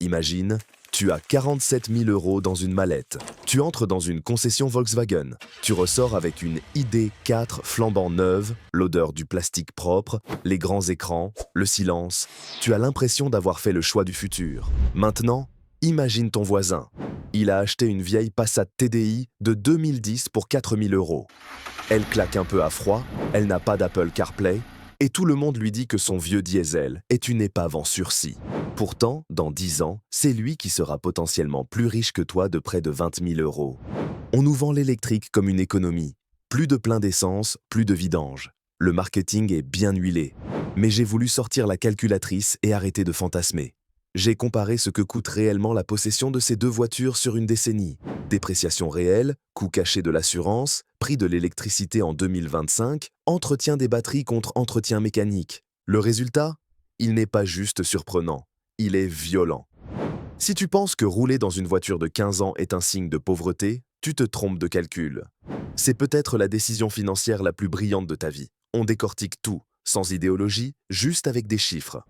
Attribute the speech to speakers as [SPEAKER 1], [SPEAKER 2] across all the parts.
[SPEAKER 1] Imagine, tu as 47 000 € dans une mallette. Tu entres dans une concession Volkswagen. Tu ressors avec une ID.4 flambant neuve, l'odeur du plastique propre, les grands écrans, le silence. Tu as l'impression d'avoir fait le choix du futur. Maintenant, imagine ton voisin. Il a acheté une vieille Passat TDI de 2010 pour 4 000 €. Elle claque un peu à froid, elle n'a pas d'Apple CarPlay, et tout le monde lui dit que son vieux diesel est une épave en sursis. Pourtant, dans 10 ans, c'est lui qui sera potentiellement plus riche que toi de près de 20 000 €. On nous vend l'électrique comme une économie. Plus de plein d'essence, plus de vidange. Le marketing est bien huilé. Mais j'ai voulu sortir la calculatrice et arrêter de fantasmer. J'ai comparé ce que coûte réellement la possession de ces deux voitures sur une décennie. Dépréciation réelle, coût caché de l'assurance, prix de l'électricité en 2025, entretien des batteries contre entretien mécanique. Le résultat? Il n'est pas juste surprenant, il est violent. Si tu penses que rouler dans une voiture de 15 ans est un signe de pauvreté, tu te trompes de calcul. C'est peut-être la décision financière la plus brillante de ta vie. On décortique tout, sans idéologie, juste avec des chiffres.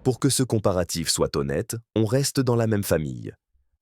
[SPEAKER 1] Pour que ce comparatif soit honnête, on reste dans la même famille.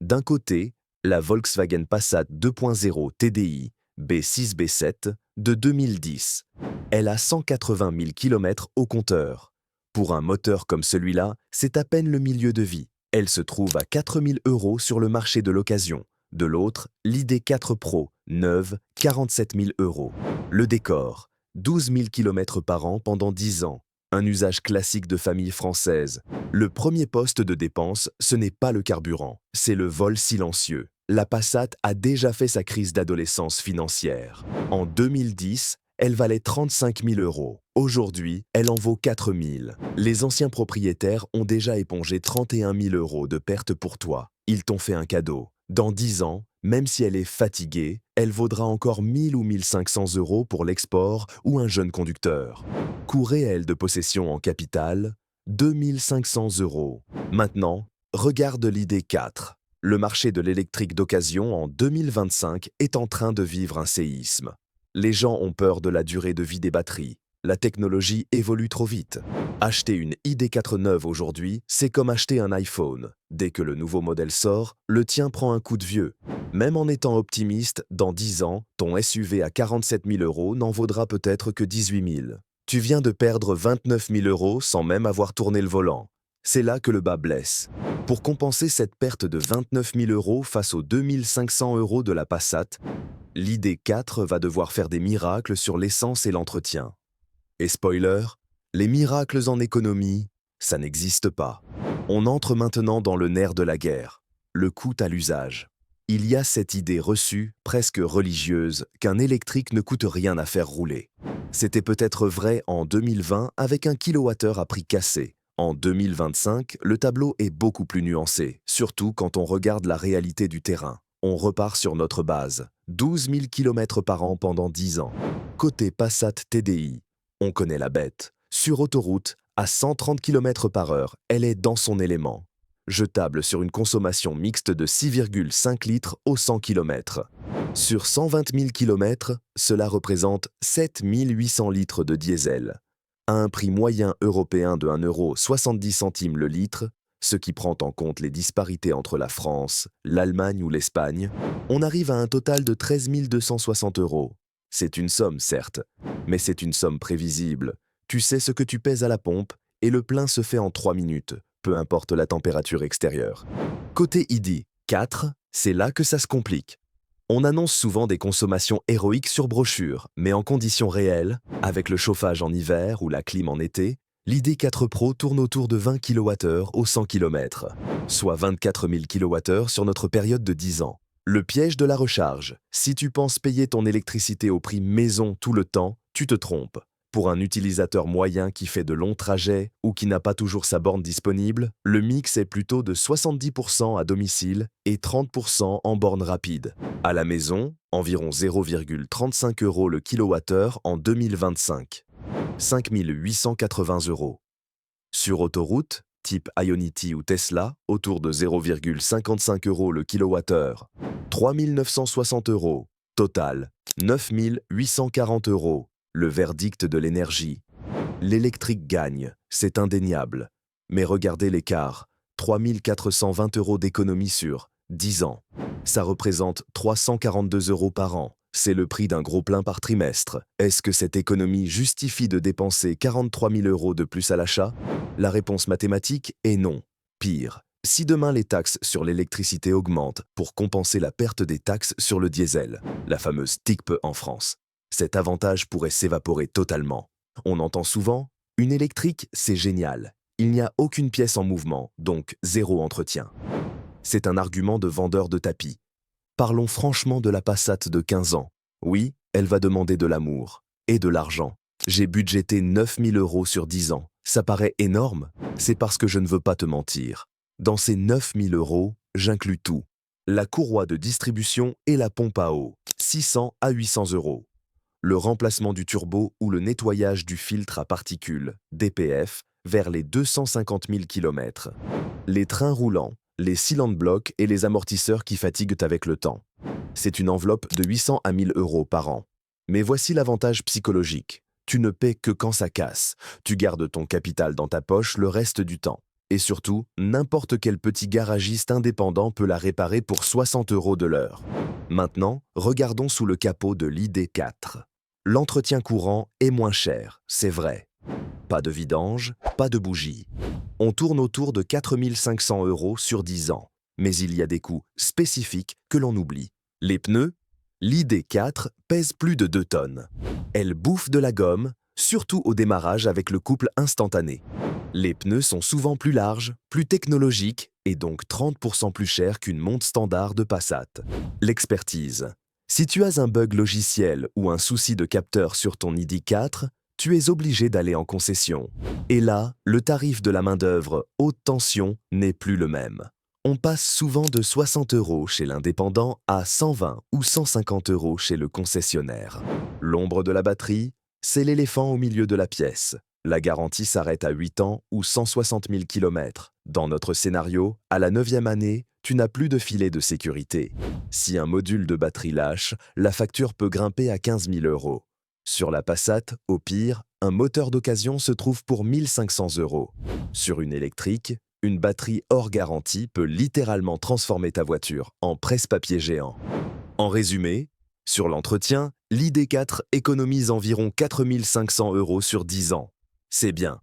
[SPEAKER 1] D'un côté, la Volkswagen Passat 2.0 TDI B6-B7 de 2010. Elle a 180 000 km au compteur. Pour un moteur comme celui-là, c'est à peine le milieu de vie. Elle se trouve à 4 000 € sur le marché de l'occasion. De l'autre, l'ID.4 Pro, neuve, 47 000 €. Le décor, 12 000 km par an pendant 10 ans. Un usage classique de famille française. Le premier poste de dépense, ce n'est pas le carburant, c'est le vol silencieux. La Passat a déjà fait sa crise d'adolescence financière. En 2010, elle valait 35 000 €. Aujourd'hui, elle en vaut 4 000. Les anciens propriétaires ont déjà épongé 31 000 € de pertes pour toi. Ils t'ont fait un cadeau. Dans 10 ans, même si elle est fatiguée, elle vaudra encore 1 000 ou 1 500 € pour l'export ou un jeune conducteur. Coût réel de possession en capital, 2 500 €. Maintenant, regarde l'ID.4. Le marché de l'électrique d'occasion en 2025 est en train de vivre un séisme. Les gens ont peur de la durée de vie des batteries. La technologie évolue trop vite. Acheter une ID.4 neuve aujourd'hui, c'est comme acheter un iPhone. Dès que le nouveau modèle sort, le tien prend un coup de vieux. Même en étant optimiste, dans 10 ans, ton SUV à 47 000 € n'en vaudra peut-être que 18 000. Tu viens de perdre 29 000 € sans même avoir tourné le volant. C'est là que le bas blesse. Pour compenser cette perte de 29 000 € face aux 2 500 € de la Passat, l'ID.4 va devoir faire des miracles sur l'essence et l'entretien. Et spoiler, les miracles en économie, ça n'existe pas. On entre maintenant dans le nerf de la guerre, le coût à l'usage. Il y a cette idée reçue, presque religieuse, qu'un électrique ne coûte rien à faire rouler. C'était peut-être vrai en 2020 avec un kilowattheure à prix cassé. En 2025, le tableau est beaucoup plus nuancé, surtout quand on regarde la réalité du terrain. On repart sur notre base, 12 000 km par an pendant 10 ans. Côté Passat TDI, on connaît la bête. Sur autoroute, à 130 km par heure, elle est dans son élément. Je table sur une consommation mixte de 6,5 litres au 100 km. Sur 120 000 km, cela représente 7 800 litres de diesel. À un prix moyen européen de 1,70 € le litre, ce qui prend en compte les disparités entre la France, l'Allemagne ou l'Espagne, on arrive à un total de 13 260 €. C'est une somme, certes, mais c'est une somme prévisible. Tu sais ce que tu pèses à la pompe et le plein se fait en 3 minutes, peu importe la température extérieure. Côté ID.4, c'est là que ça se complique. On annonce souvent des consommations héroïques sur brochure, mais en conditions réelles, avec le chauffage en hiver ou la clim en été, l'ID.4 Pro tourne autour de 20 kWh au 100 km, soit 24 000 kWh sur notre période de 10 ans. Le piège de la recharge. Si tu penses payer ton électricité au prix maison tout le temps, tu te trompes. Pour un utilisateur moyen qui fait de longs trajets ou qui n'a pas toujours sa borne disponible, le mix est plutôt de 70% à domicile et 30% en borne rapide. À la maison, environ 0,35 € le kilowattheure en 2025. 5 880 €. Sur autoroute, type Ionity ou Tesla, autour de 0,55 € le kilowattheure. 3 960 €. Total, 9 840 €. Le verdict de l'énergie. L'électrique gagne, c'est indéniable. Mais regardez l'écart. 3 420 € d'économie sur 10 ans. Ça représente 342 € par an. C'est le prix d'un gros plein par trimestre. Est-ce que cette économie justifie de dépenser 43 000 € de plus à l'achat? La réponse mathématique est non. Pire, si demain les taxes sur l'électricité augmentent pour compenser la perte des taxes sur le diesel, la fameuse TICPE en France, cet avantage pourrait s'évaporer totalement. On entend souvent « une électrique, c'est génial. Il n'y a aucune pièce en mouvement, donc zéro entretien ». C'est un argument de vendeur de tapis. Parlons franchement de la Passat de 15 ans. Oui, elle va demander de l'amour et de l'argent. J'ai budgété 9 000 € sur 10 ans. Ça paraît énorme? C'est parce que je ne veux pas te mentir. Dans ces 9 000 €, j'inclus tout. La courroie de distribution et la pompe à eau, 600 à 800 €. Le remplacement du turbo ou le nettoyage du filtre à particules, DPF, vers les 250 000 km. Les trains roulants, les cylindres blocs et les amortisseurs qui fatiguent avec le temps. C'est une enveloppe de 800 à 1 000 € par an. Mais voici l'avantage psychologique. Tu ne paies que quand ça casse. Tu gardes ton capital dans ta poche le reste du temps. Et surtout, n'importe quel petit garagiste indépendant peut la réparer pour 60 € de l'heure. Maintenant, regardons sous le capot de l'ID4. L'entretien courant est moins cher, c'est vrai. Pas de vidange, pas de bougies. On tourne autour de 4 500 € sur 10 ans. Mais il y a des coûts spécifiques que l'on oublie. Les pneus, l'ID4 pèse plus de 2 tonnes. Elle bouffe de la gomme, surtout au démarrage avec le couple instantané. Les pneus sont souvent plus larges, plus technologiques et donc 30 % plus chers qu'une monte standard de Passat. L'expertise. Si tu as un bug logiciel ou un souci de capteur sur ton ID4, tu es obligé d'aller en concession. Et là, le tarif de la main-d'œuvre haute tension n'est plus le même. On passe souvent de 60 € chez l'indépendant à 120 ou 150 € chez le concessionnaire. L'ombre de la batterie, c'est l'éléphant au milieu de la pièce. La garantie s'arrête à 8 ans ou 160 000 km. Dans notre scénario, à la 9e année, tu n'as plus de filet de sécurité. Si un module de batterie lâche, la facture peut grimper à 15 000 €. Sur la Passat, au pire, un moteur d'occasion se trouve pour 1 500 €. Sur une électrique, une batterie hors garantie peut littéralement transformer ta voiture en presse-papier géant. En résumé, sur l'entretien, l'ID4 économise environ 4 500 € sur 10 ans. C'est bien.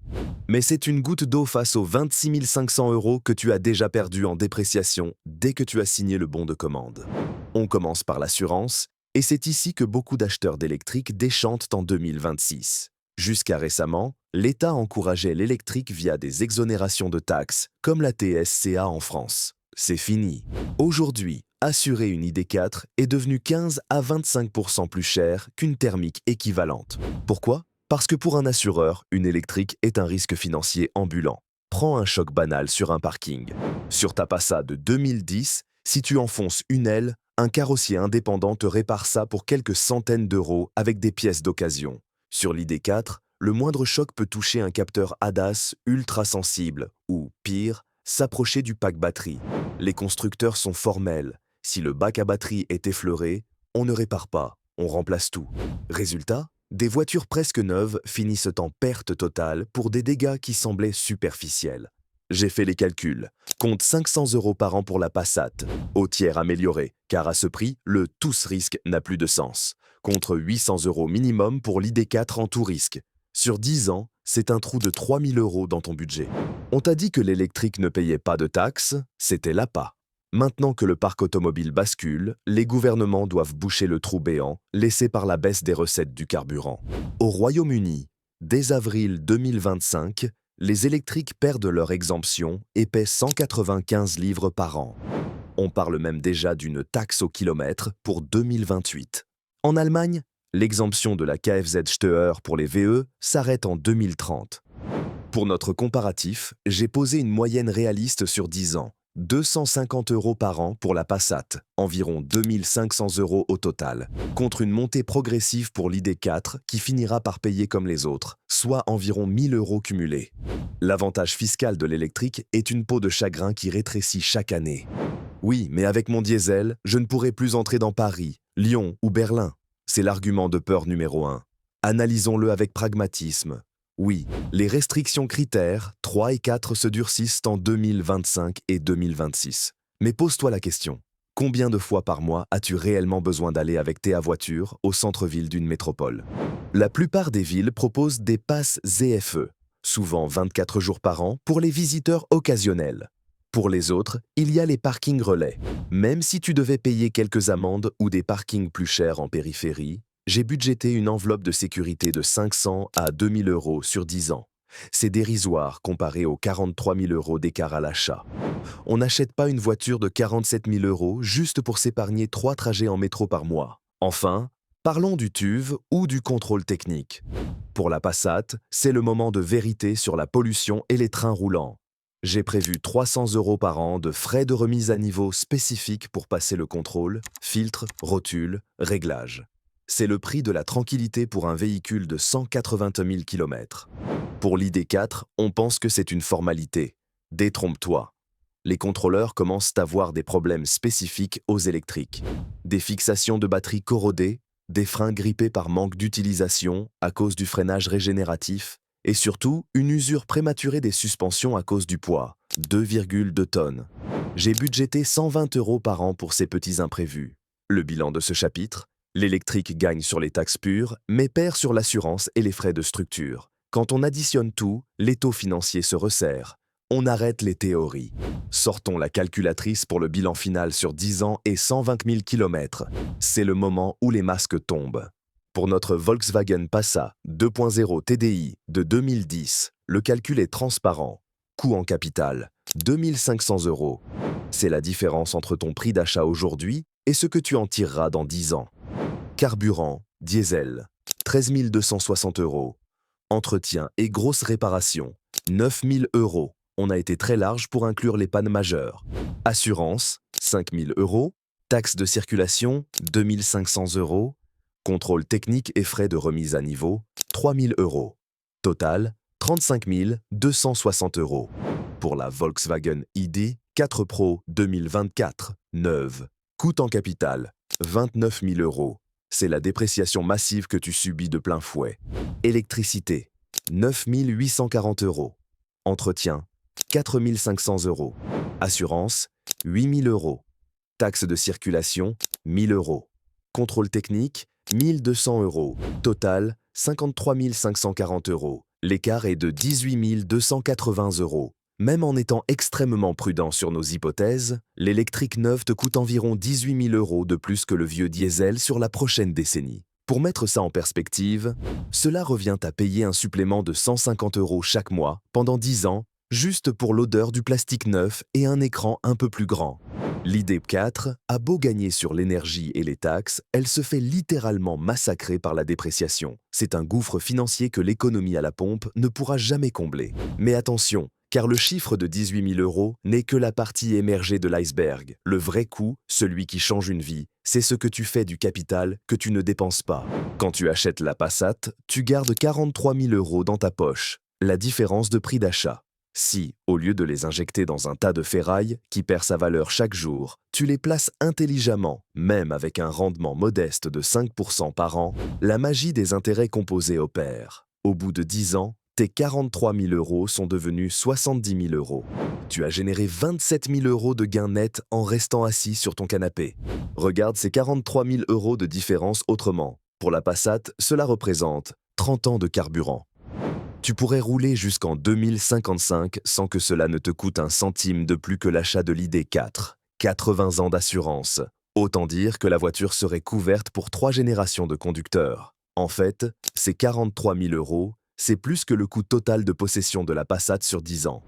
[SPEAKER 1] Mais c'est une goutte d'eau face aux 26 500 € que tu as déjà perdu en dépréciation dès que tu as signé le bon de commande. On commence par l'assurance, et c'est ici que beaucoup d'acheteurs d'électrique déchantent en 2026. Jusqu'à récemment, l'État encourageait l'électrique via des exonérations de taxes, comme la TSCA en France. C'est fini. Aujourd'hui, assurer une ID4 est devenu 15 à 25 % plus cher qu'une thermique équivalente. Pourquoi? Parce que pour un assureur, une électrique est un risque financier ambulant. Prends un choc banal sur un parking. Sur ta Passat de 2010, si tu enfonces une aile, un carrossier indépendant te répare ça pour quelques centaines d'euros avec des pièces d'occasion. Sur l'ID4, le moindre choc peut toucher un capteur ADAS ultra sensible ou, pire, s'approcher du pack batterie. Les constructeurs sont formels. Si le bac à batterie est effleuré, on ne répare pas, on remplace tout. Résultat, des voitures presque neuves finissent en perte totale pour des dégâts qui semblaient superficiels. J'ai fait les calculs. Compte 500 € par an pour la Passat, au tiers amélioré, car à ce prix, le tous risque n'a plus de sens. Contre 800 € minimum pour l'ID4 en tout risque. Sur 10 ans, c'est un trou de 3 000 € dans ton budget. On t'a dit que l'électrique ne payait pas de taxes, c'était l'appât. Maintenant que le parc automobile bascule, les gouvernements doivent boucher le trou béant laissé par la baisse des recettes du carburant. Au Royaume-Uni, dès avril 2025, les électriques perdent leur exemption et paient 195 livres par an. On parle même déjà d'une taxe au kilomètre pour 2028. En Allemagne, l'exemption de la Kfz-Steuer pour les VE s'arrête en 2030. Pour notre comparatif, j'ai posé une moyenne réaliste sur 10 ans. 250 € par an pour la Passat, environ 2 500 € au total, contre une montée progressive pour l'ID4 qui finira par payer comme les autres, soit environ 1 000 € cumulés. L'avantage fiscal de l'électrique est une peau de chagrin qui rétrécit chaque année. Oui, mais avec mon diesel, je ne pourrai plus entrer dans Paris, Lyon ou Berlin. C'est l'argument de peur numéro 1. Analysons-le avec pragmatisme. Oui, les restrictions critères 3 et 4 se durcissent en 2025 et 2026. Mais pose-toi la question, combien de fois par mois as-tu réellement besoin d'aller avec ta voiture au centre-ville d'une métropole? La plupart des villes proposent des passes ZFE, souvent 24 jours par an pour les visiteurs occasionnels. Pour les autres, il y a les parkings relais. Même si tu devais payer quelques amendes ou des parkings plus chers en périphérie, j'ai budgété une enveloppe de sécurité de 500 à 2000 euros sur 10 ans. C'est dérisoire comparé aux 43 000 euros d'écart à l'achat. On n'achète pas une voiture de 47 000 euros juste pour s'épargner 3 trajets en métro par mois. Enfin, parlons du TÜV ou du contrôle technique. Pour la Passat, c'est le moment de vérité sur la pollution et les trains roulants. J'ai prévu 300 euros par an de frais de remise à niveau spécifiques pour passer le contrôle, filtre, rotule, réglage. C'est le prix de la tranquillité pour un véhicule de 180 000 km. Pour l'ID4, on pense que c'est une formalité. Détrompe-toi. Les contrôleurs commencent à avoir des problèmes spécifiques aux électriques. Des fixations de batteries corrodées, des freins grippés par manque d'utilisation à cause du freinage régénératif, et surtout une usure prématurée des suspensions à cause du poids, 2,2 tonnes. J'ai budgété 120 euros par an pour ces petits imprévus. Le bilan de ce chapitre: l'électrique gagne sur les taxes pures, mais perd sur l'assurance et les frais de structure. Quand on additionne tout, les taux financiers se resserrent. On arrête les théories. Sortons la calculatrice pour le bilan final sur 10 ans et 120 000 km. C'est le moment où les masques tombent. Pour notre Volkswagen Passat 2.0 TDI de 2010, le calcul est transparent. Coût en capital, 2 500 euros. C'est la différence entre ton prix d'achat aujourd'hui et ce que tu en tireras dans 10 ans. Carburant, diesel, 13 260 euros. Entretien et grosses réparations, 9 000 euros. On a été très large pour inclure les pannes majeures. Assurance, 5 000 euros. Taxe de circulation, 2 500 euros. Contrôle technique et frais de remise à niveau, 3 000 euros. Total, 35 260 euros. Pour la Volkswagen ID 4 Pro 2024, neuve. Coût en capital, 29 000 euros. C'est la dépréciation massive que tu subis de plein fouet. Électricité, 9 840 euros. Entretien, 4 500 euros. Assurance, 8 000 euros. Taxe de circulation, 1 000 euros. Contrôle technique, 1 200 euros. Total, 53 540 euros. L'écart est de 18 280 euros. Même en étant extrêmement prudent sur nos hypothèses, l'électrique neuve te coûte environ 18 000 euros de plus que le vieux diesel sur la prochaine décennie. Pour mettre ça en perspective, cela revient à payer un supplément de 150 euros chaque mois pendant 10 ans, juste pour l'odeur du plastique neuf et un écran un peu plus grand. L'ID4 a beau gagner sur l'énergie et les taxes, elle se fait littéralement massacrer par la dépréciation. C'est un gouffre financier que l'économie à la pompe ne pourra jamais combler. Mais attention, car le chiffre de 18 000 euros n'est que la partie émergée de l'iceberg. Le vrai coût, celui qui change une vie, c'est ce que tu fais du capital que tu ne dépenses pas. Quand tu achètes la Passat, tu gardes 43 000 euros dans ta poche, la différence de prix d'achat. Si, au lieu de les injecter dans un tas de ferraille qui perd sa valeur chaque jour, tu les places intelligemment, même avec un rendement modeste de 5% par an, la magie des intérêts composés opère. Au bout de 10 ans, tes 43 000 euros sont devenus 70 000 euros. Tu as généré 27 000 euros de gains nets en restant assis sur ton canapé. Regarde ces 43 000 euros de différence autrement. Pour la Passat, cela représente 30 ans de carburant. Tu pourrais rouler jusqu'en 2055 sans que cela ne te coûte un centime de plus que l'achat de l'ID4. 80 ans d'assurance. Autant dire que la voiture serait couverte pour 3 générations de conducteurs. En fait, ces 43 000 euros, c'est plus que le coût total de possession de la Passat sur 10 ans.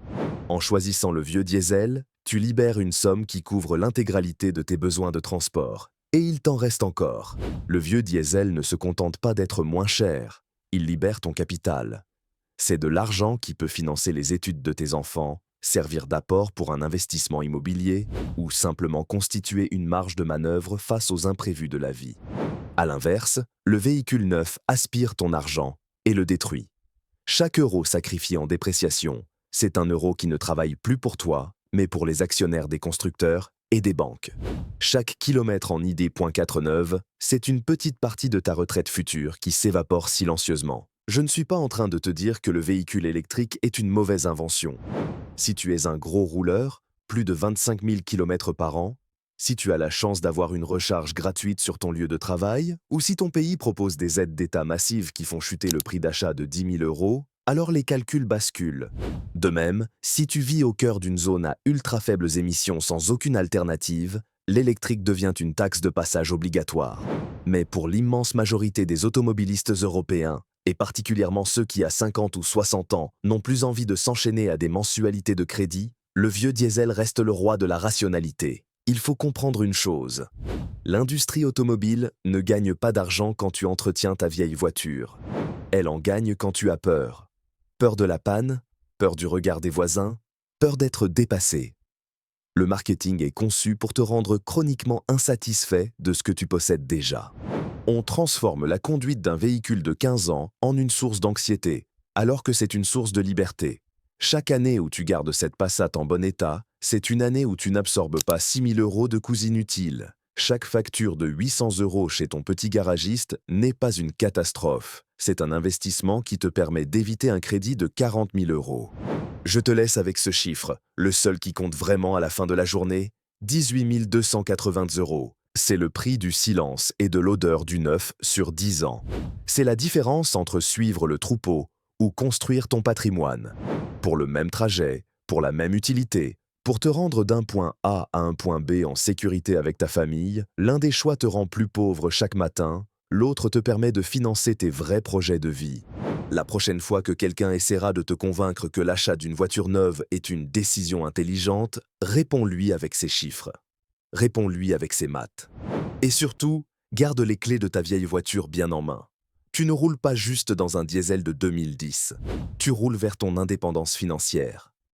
[SPEAKER 1] En choisissant le vieux diesel, tu libères une somme qui couvre l'intégralité de tes besoins de transport. Et il t'en reste encore. Le vieux diesel ne se contente pas d'être moins cher. Il libère ton capital. C'est de l'argent qui peut financer les études de tes enfants, servir d'apport pour un investissement immobilier ou simplement constituer une marge de manœuvre face aux imprévus de la vie. À l'inverse, le véhicule neuf aspire ton argent et le détruit. Chaque euro sacrifié en dépréciation, c'est un euro qui ne travaille plus pour toi, mais pour les actionnaires des constructeurs et des banques. Chaque kilomètre en ID.4 neuve, c'est une petite partie de ta retraite future qui s'évapore silencieusement. Je ne suis pas en train de te dire que le véhicule électrique est une mauvaise invention. Si tu es un gros rouleur, plus de 25 000 km par an, si tu as la chance d'avoir une recharge gratuite sur ton lieu de travail, ou si ton pays propose des aides d'État massives qui font chuter le prix d'achat de 10 000 euros, alors les calculs basculent. De même, si tu vis au cœur d'une zone à ultra faibles émissions sans aucune alternative, l'électrique devient une taxe de passage obligatoire. Mais pour l'immense majorité des automobilistes européens, et particulièrement ceux qui à 50 ou 60 ans n'ont plus envie de s'enchaîner à des mensualités de crédit, le vieux diesel reste le roi de la rationalité. Il faut comprendre une chose. L'industrie automobile ne gagne pas d'argent quand tu entretiens ta vieille voiture. Elle en gagne quand tu as peur. Peur de la panne, peur du regard des voisins, peur d'être dépassé. Le marketing est conçu pour te rendre chroniquement insatisfait de ce que tu possèdes déjà. On transforme la conduite d'un véhicule de 15 ans en une source d'anxiété, alors que c'est une source de liberté. Chaque année où tu gardes cette Passat en bon état, c'est une année où tu n'absorbes pas 6 000 euros de coûts inutiles. Chaque facture de 800 euros chez ton petit garagiste n'est pas une catastrophe. C'est un investissement qui te permet d'éviter un crédit de 40 000 euros. Je te laisse avec ce chiffre, le seul qui compte vraiment à la fin de la journée, 18 280 euros. C'est le prix du silence et de l'odeur du neuf sur 10 ans. C'est la différence entre suivre le troupeau ou construire ton patrimoine. Pour le même trajet, pour la même utilité, pour te rendre d'un point A à un point B en sécurité avec ta famille, l'un des choix te rend plus pauvre chaque matin, l'autre te permet de financer tes vrais projets de vie. La prochaine fois que quelqu'un essaiera de te convaincre que l'achat d'une voiture neuve est une décision intelligente, réponds-lui avec ces chiffres. Réponds-lui avec ses maths. Et surtout, garde les clés de ta vieille voiture bien en main. Tu ne roules pas juste dans un diesel de 2010. Tu roules vers ton indépendance financière.